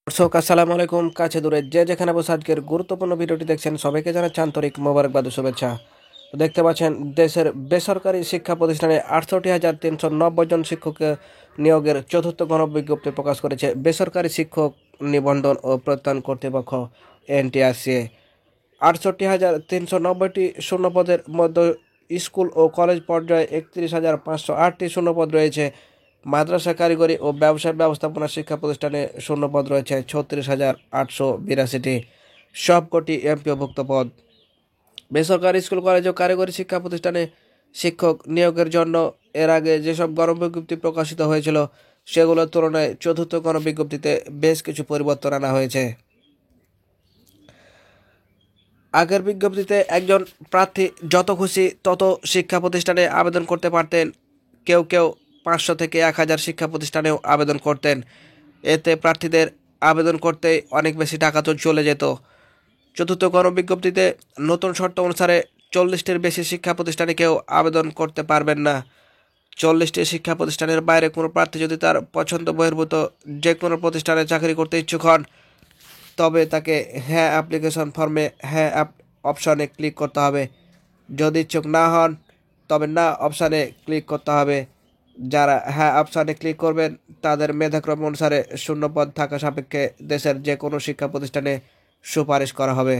দর্শক আসসালামু আলাইকুম। কাছে দূরে যে যেখানে বসে আজকের গুরুত্বপূর্ণ ভিডিওটি দেখছেন সবাইকে জানাচ্ছি আন্তরিক মোবারকবাদ ও শুভেচ্ছা। তো দেখতে পাচ্ছেন দেশের বেসরকারি শিক্ষা প্রতিষ্ঠানে ৬৮,৩৯০ জন শিক্ষককে নিয়োগের চতুর্থ গণবিজ্ঞপ্তি প্রকাশ করেছে বেসরকারি শিক্ষক নিবন্ধন ও প্রত্যয়ন কর্তৃপক্ষ এনটিআরসিএ। ৬৮,৩৯০টি শূন্যপদের মধ্যে স্কুল ও কলেজ পর্যায়ে ৩১,৫০৮টি শূন্যপদ রয়েছে। মাদ্রাসা কারিগরি ও ব্যবসায় ব্যবস্থাপনা শিক্ষা প্রতিষ্ঠানে শূন্যপদ রয়েছে ৩৬,৮৮২টি, সবকটি এমপিওভুক্ত পদ। বেসরকারি স্কুল কলেজ ও কারিগরি শিক্ষা প্রতিষ্ঠানে শিক্ষক নিয়োগের জন্য এর আগে যেসব গণবিজ্ঞপ্তি প্রকাশিত হয়েছিল সেগুলোর তুলনায় চতুর্থ গণবিজ্ঞপ্তিতে বেশ কিছু পরিবর্তন আনা হয়েছে। আগের বিজ্ঞপ্তিতে একজন প্রার্থী যত খুশি তত শিক্ষা প্রতিষ্ঠানে আবেদন করতে পারতেন। কেউ কেউ 500 থেকে 1000 শিক্ষা প্রতিষ্ঠানেও আবেদন করতেন। এতে প্রার্থীদের আবেদন করতে অনেক বেশি টাকা তো চলে যেত। চতুর্থ গণবিজ্ঞপ্তিতে নতুন শর্ত অনুসারে 40টির বেশি শিক্ষা প্রতিষ্ঠানে কেউ আবেদন করতে পারবেন না। 40টি শিক্ষা প্রতিষ্ঠানের বাইরে কোনো প্রার্থী যদি তার পছন্দ বহির্ভূত যে কোনো প্রতিষ্ঠানে চাকরি করতে ইচ্ছুক হন তবে তাকে হ্যাঁ অ্যাপ্লিকেশন ফর্মে হ্যাঁ অপশানে ক্লিক করতে হবে। যদি ইচ্ছুক না হন তবে না অপশানে ক্লিক করতে হবে। যারা হ্যাঁ অপশানে ক্লিক করবেন তাদের মেধাক্রম অনুসারে শূন্যপদ থাকা সাপেক্ষে দেশের যে কোনো শিক্ষা প্রতিষ্ঠানে সুপারিশ করা হবে।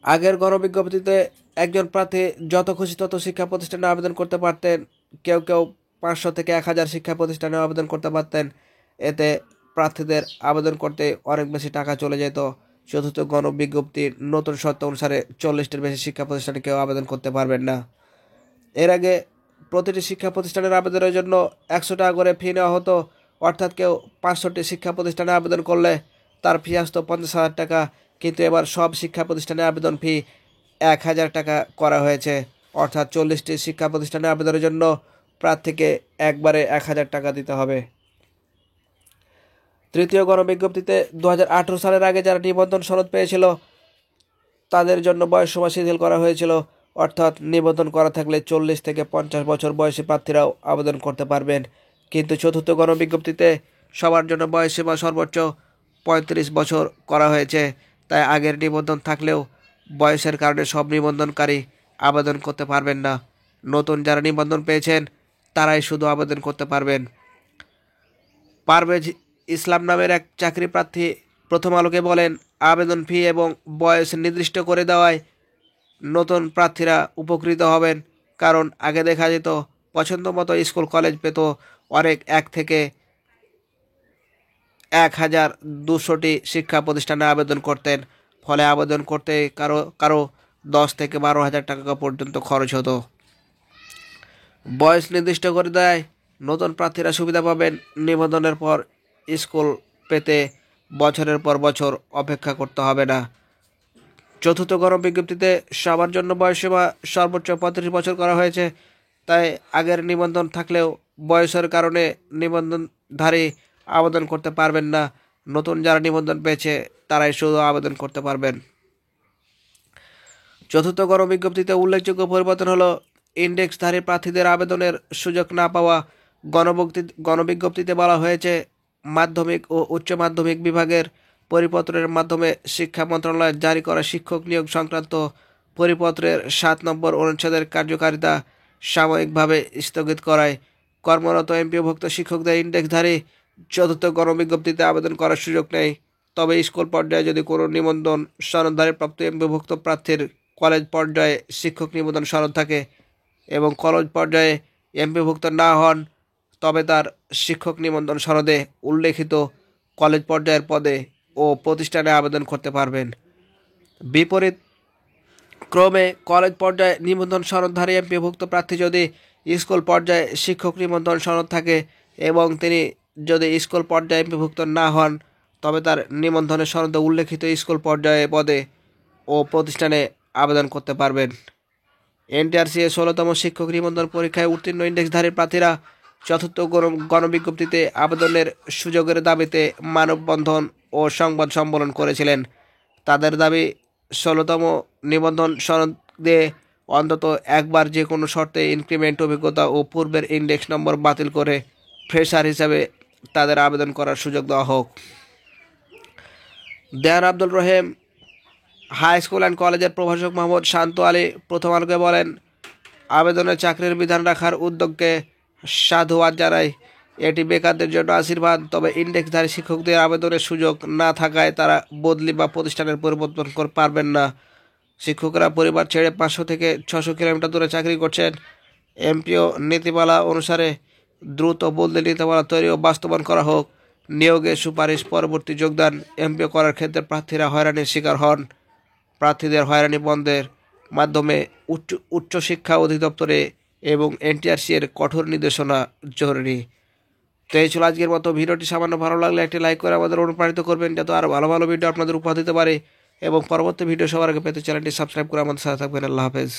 আগের গণবিজ্ঞপ্তিতে একজন প্রার্থী যত খুশি তত শিক্ষা প্রতিষ্ঠানে আবেদন করতে পারতেন। কেউ কেউ 500 থেকে 1000 শিক্ষা প্রতিষ্ঠানে আবেদন করতে পারতেন। এতে প্রার্থীদের আবেদন করতে অনেক বেশি টাকা চলে যেত। চতুর্থ গণবিজ্ঞপ্তির নতুন শর্ত অনুসারে 40টির বেশি শিক্ষা প্রতিষ্ঠানে কেউ আবেদন করতে পারবেন না। এর আগে প্রতিটি শিক্ষা প্রতিষ্ঠানের আবেদনের জন্য 100 টাকা করে ফি নেওয়া হতো, অর্থাৎ কেউ 500টি শিক্ষা প্রতিষ্ঠানে আবেদন করলে তার ফি আসতো 50,000 টাকা। কিন্তু এবার সব শিক্ষা প্রতিষ্ঠানে আবেদন ফি 1,000 টাকা করা হয়েছে, অর্থাৎ 40টি শিক্ষা প্রতিষ্ঠানে আবেদনের জন্য প্রার্থীকে একবারে 1,000 টাকা দিতে হবে। তৃতীয় গণবিজ্ঞপ্তিতে 2018 সালের আগে যারা নিবন্ধন সনদ পেয়েছিল তাদের জন্য বয়সসীমা শিথিল করা হয়েছিল, অর্থাৎ নিবন্ধন করা থাকলে 40 থেকে 50 বছর বয়সী প্রার্থীরাও আবেদন করতে পারবেন। কিন্তু চতুর্থ গণবিজ্ঞপ্তিতে সবার জন্য বয়সসীমা সর্বোচ্চ 35 বছর করা হয়েছে। তাই আগের নিবন্ধন থাকলেও বয়সের কারণে সব নিবন্ধনকারী আবেদন করতে পারবেন না। নতুন যারা নিবন্ধন পেয়েছেন তারাই শুধু আবেদন করতে পারবেন। পারভেজ ইসলাম নামের এক চাকরি প্রার্থী প্রথম আলোকে বলেন, আবেদন ফি এবং বয়স নির্দিষ্ট করে দেওয়ায় নতুন প্রার্থীরা উপকৃত হবেন। কারণ আগে দেখা যেত পছন্দ মতো স্কুল কলেজ পেত অনেক 1 থেকে 1,200টি শিক্ষা প্রতিষ্ঠানে আবেদন করতেন। ফলে আবেদন করতে কারো কারো 10 থেকে 12,000 টাকা পর্যন্ত খরচ হতো। বয়স নির্দিষ্ট করে দেয় নতুন প্রার্থীরা সুবিধা পাবেন। নিবন্ধনের পর স্কুল পেতে বছরের পর বছর অপেক্ষা করতে হবে না। চতুর্থ গণবিজ্ঞপ্তিতে সবার জন্য বয়সসীমা সর্বোচ্চ 35 বছর করা হয়েছে। তাই আগের নিবন্ধন থাকলেও বয়সের কারণে নিবন্ধনধারী আবেদন করতে পারবেন না। নতুন যারা নিবন্ধন পেয়েছে তারাই শুধু আবেদন করতে পারবেন। চতুর্থ গণবিজ্ঞপ্তিতে উল্লেখযোগ্য পরিবর্তন হলো ইন্ডেক্সধারী প্রার্থীদের আবেদনের সুযোগ না পাওয়া। গণবিজ্ঞপ্তিতে বলা হয়েছে মাধ্যমিক ও উচ্চ মাধ্যমিক বিভাগের পরিপত্রের মাধ্যমে শিক্ষা মন্ত্রণালয় জারি করা শিক্ষক নিয়োগ সংক্রান্ত পরিপত্রের 7 নম্বর অনুচ্ছেদের কার্যকারিতা সাময়িকভাবে স্থগিত করায় কর্মরত এমপিওভুক্ত শিক্ষকদের ইন্ডেক্সধারী চতুর্থ গণবিজ্ঞপ্তিতে আবেদন করার সুযোগ নেই। তবে স্কুল পর্যায়ে যদি কোনো নিবন্ধন সনদধারী প্রাপ্ত এমপিওভুক্ত প্রার্থীর কলেজ পর্যায়ে শিক্ষক নিবন্ধন সনদ থাকে এবং কলেজ পর্যায়ে এমপিওভুক্ত না হন তবে তার শিক্ষক নিবন্ধন সনদে উল্লেখিত কলেজ পর্যায়ের পদে ও প্রতিষ্ঠানে আবেদন করতে পারবেন। বিপরীত ক্রমে কলেজ পর্যায়ে নিবন্ধন সনদধারী এমপিওভুক্ত প্রার্থী যদি স্কুল পর্যায়ে শিক্ষক নিবন্ধন সনদ থাকে এবং তিনি যদি স্কুল পর্যায়ে এমপিওভুক্ত না হন তবে তার নিবন্ধনের সনদে উল্লেখিত স্কুল পর্যায়ে পদে ও প্রতিষ্ঠানে আবেদন করতে পারবেন। এনটিআরসিএ 16তম শিক্ষক নিবন্ধন পরীক্ষায় উত্তীর্ণ ইন্ডেক্সধারী প্রার্থীরা চতুর্থ গণবিজ্ঞপ্তিতে আবেদনের সুযোগের দাবিতে মানববন্ধন ও সংবাদ সম্মেলন করেছিলেন। তাদের দাবি 16তম নিবন্ধন সনদে অন্তত একবার যে কোনো শর্তে ইনক্রিমেন্ট অভিজ্ঞতা ও পূর্বের ইন্ডেক্স নম্বর বাতিল করে ফ্রেশার হিসাবে তাদের আবেদন করার সুযোগ দেওয়া হোক। দেওয়ান আব্দুল রহিম হাই স্কুল অ্যান্ড কলেজের প্রভাষক মোহাম্মদ শান্ত আলী প্রথম আলোকে বলেন, আবেদনে চাকরির বিধান রাখার উদ্যোগকে সাধুবাদ জানাই। এটি বেকারদের জন্য আশীর্বাদ। তবে ইন্ডেক্সধারী শিক্ষকদের আবেদনের সুযোগ না থাকায় তারা বদলি বা প্রতিষ্ঠানের পরিবর্তন করতে পারবেন না। শিক্ষকরা পরিবার ছেড়ে 500 থেকে 600 কিলোমিটার দূরে চাকরি করছেন। এমপিও নীতিমালা অনুসারে দ্রুত বদলি নীতিমালা তৈরি ও বাস্তবায়ন করা হোক। নিয়োগে সুপারিশ পরবর্তী যোগদান এমপিও করার ক্ষেত্রে প্রার্থীরা হয়রানির শিকার হন। প্রার্থীদের হয়রানি বন্ধের মাধ্যমে উচ্চশিক্ষা অধিদপ্তরে এবং এনটিআরসি এর কঠোর নির্দেশনা জরুরি। তো এই ছিল আজকের মতো ভিডিওটি। সামান্য ভালো লাগলে একটি লাইক করে আমাদের অনুপ্রাণিত করবেন, যাতে আরও ভালো ভালো ভিডিও আপনাদের উপহার দিতে পারে এবং পরবর্তী ভিডিও সবার আগে পেতে চ্যানেলটি সাবস্ক্রাইব করে আমাদের সাথে থাকবেন। আল্লাহ হাফেজ।